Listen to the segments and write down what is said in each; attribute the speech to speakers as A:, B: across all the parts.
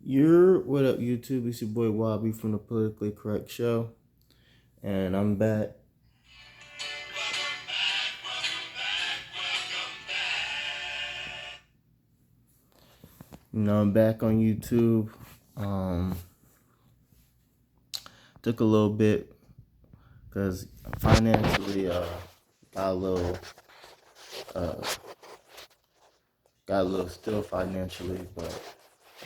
A: What up, YouTube? It's your boy Wobby from the Politically Correct Show, and I'm back. I'm back on YouTube. Um, Took a little bit because financially, got a little, uh, got a little still financially, but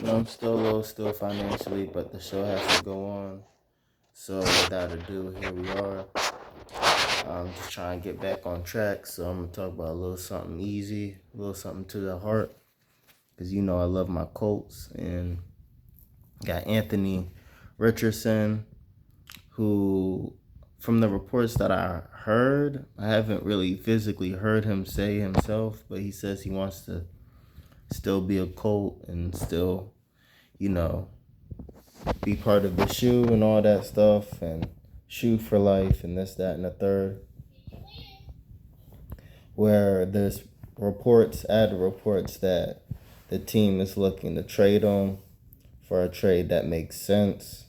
A: I'm still a little still financially, but the show has to go on. So without ado, here we are. I'm just trying to get back on track, so I'm gonna talk about a little something easy, a little something to the heart. Because I love my Colts, and got Anthony Richardson, who, from the reports that I heard, I haven't really physically heard him say himself, but he says he wants to still be a Colt and still, you know, be part of the shoe and all that stuff, and shoe for life and this, that, and the third. Where there's added reports that the team is looking to trade him for a trade that makes sense.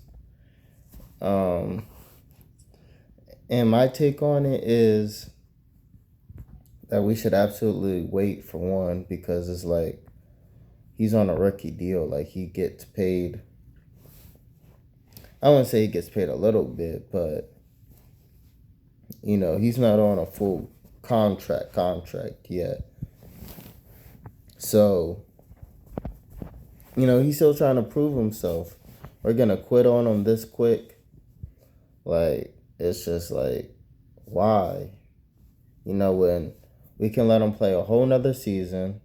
A: And my take on it is that we should absolutely wait for one, because it's like he's on a rookie deal. Like, he gets paid. I wouldn't say he gets paid a little bit, but he's not on a full contract yet. So, he's still trying to prove himself. We're gonna quit on him this quick. Like, it's just like, why? When we can let him play a whole nother season,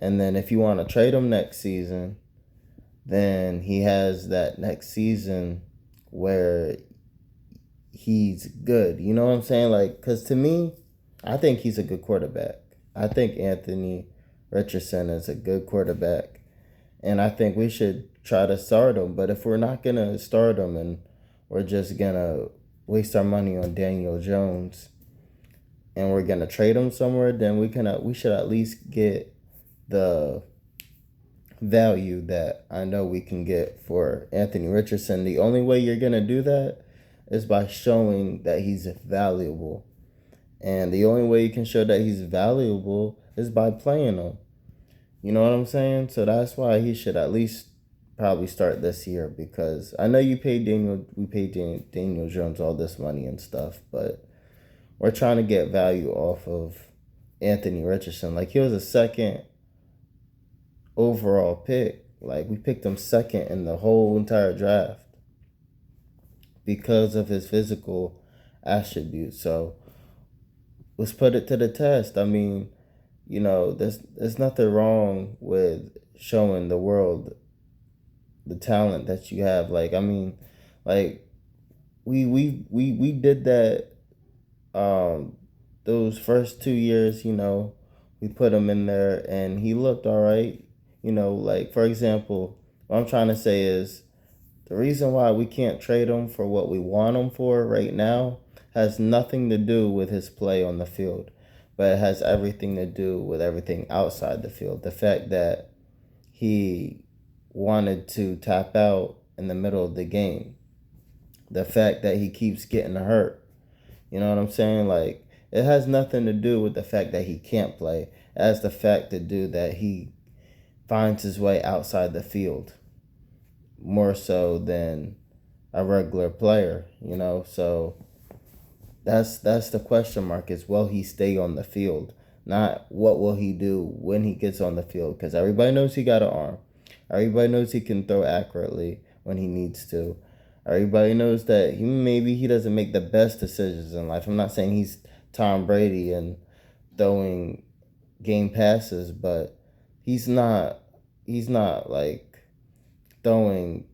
A: and then if you want to trade him next season, then he has that next season where he's good. You know what I'm saying? Like, because to me, I think he's a good quarterback. I think Anthony Richardson is a good quarterback, and I think we should try to start him. But if we're not going to start him and we're just going to waste our money on Daniel Jones and we're going to trade him somewhere, then we should at least get the value that I know we can get for Anthony Richardson. The only way you're going to do that is by showing that he's valuable. And the only way you can show that he's valuable is by playing him. You know what I'm saying? So that's why he should at least probably start this year, because I know we paid Daniel Jones all this money and stuff, but we're trying to get value off of Anthony Richardson. Like, he was a second overall pick. Like, we picked him second in the whole entire draft because of his physical attributes. So let's put it to the test. I mean, there's nothing wrong with showing the world the talent that you have. Like, I mean, like, we did that those first 2 years. We put him in there and he looked all right. Like, for example, what I'm trying to say is the reason why we can't trade him for what we want him for right now has nothing to do with his play on the field, but it has everything to do with everything outside the field. The fact that he wanted to tap out in the middle of the game, the fact that he keeps getting hurt. You know what I'm saying? Like, it has nothing to do with the fact that he can't play. It has the fact to do that he finds his way outside the field more so than a regular player, So that's the question mark, is will he stay on the field? Not what will he do when he gets on the field, because everybody knows he got an arm. Everybody knows he can throw accurately when he needs to. Everybody knows that maybe he doesn't make the best decisions in life. I'm not saying he's Tom Brady and throwing game passes, but he's not like throwing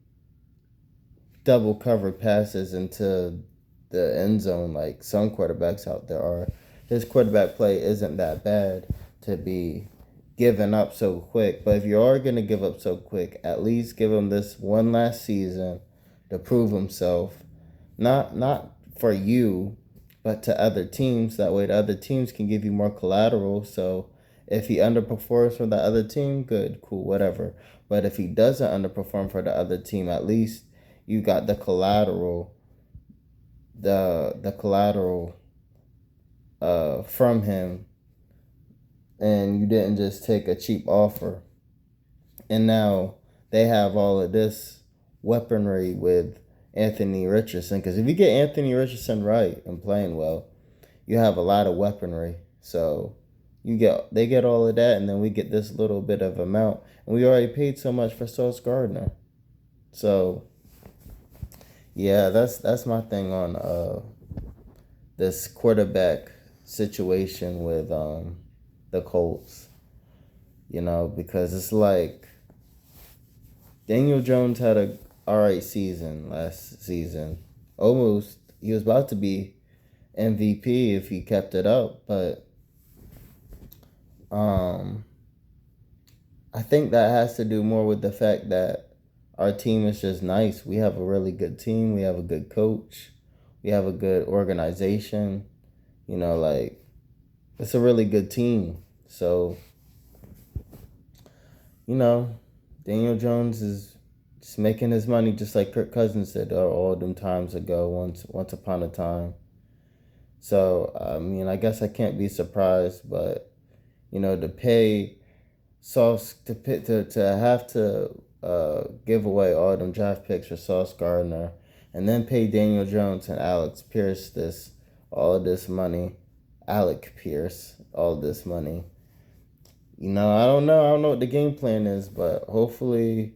A: double covered passes into the end zone like some quarterbacks out there are. His quarterback play isn't that bad to be giving up so quick. But if you are going to give up so quick, at least give him this one last season to prove himself. Not for you, but to other teams. That way the other teams can give you more collateral. So if he underperforms for the other team, good, cool, whatever. But if he doesn't underperform for the other team, at least you got the collateral, the collateral from him, and you didn't just take a cheap offer. And now they have all of this weaponry with Anthony Richardson. Because if you get Anthony Richardson right and playing well, you have a lot of weaponry. So they get all of that, and then we get this little bit of amount. And we already paid so much for Sauce Gardner. So yeah, that's my thing on this quarterback situation with the Colts. Because it's like Daniel Jones had a alright season last season. Almost, he was about to be MVP if he kept it up, but I think that has to do more with the fact that our team is just nice. We have a really good team. We have a good coach. We have a good organization. It's a really good team. So, Daniel Jones is just making his money just like Kirk Cousins did all them times ago, once upon a time. So, I guess I can't be surprised, but, to pay Sauce, to have to give away all them draft picks for Sauce Gardner, and then pay Daniel Jones and Alex Pierce all this money. Alec Pierce, all this money. I don't know. I don't know what the game plan is, but hopefully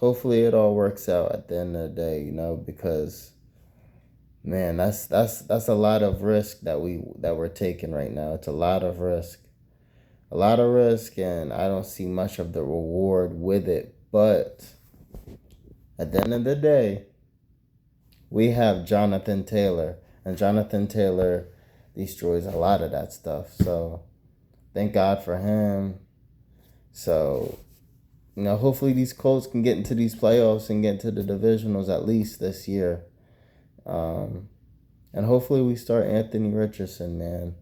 A: it all works out at the end of the day. Because man, that's a lot of risk that we're taking right now. It's a lot of risk, and I don't see much of the reward with it. But at the end of the day, we have Jonathan Taylor, and Jonathan Taylor destroys a lot of that stuff. So thank God for him. So, hopefully these Colts can get into these playoffs and get into the divisionals at least this year. And hopefully we start Anthony Richardson, man,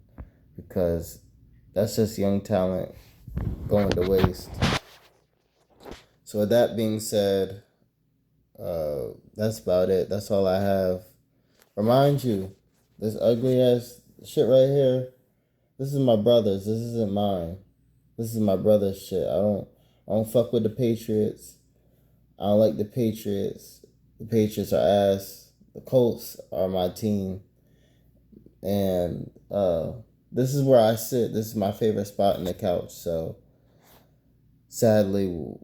A: because that's just young talent going to waste. So with that being said, that's about it. That's all I have. Remind you, this ugly ass shit right here, this is my brother's. This isn't mine. This is my brother's shit. I don't fuck with the Patriots. I don't like the Patriots. The Patriots are ass. The Colts are my team. And this is where I sit. This is my favorite spot in the couch. So sadly,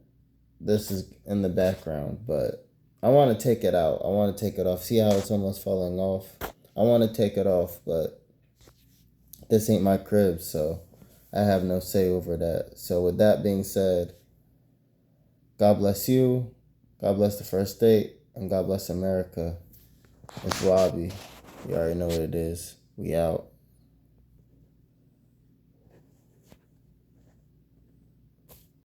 A: this is in the background. But I want to take it out. I want to take it off. See how it's almost falling off? I want to take it off, but this ain't my crib, so I have no say over that. So with that being said, God bless you, God bless the First State, and God bless America. It's Robbie. You already know what it is. We out.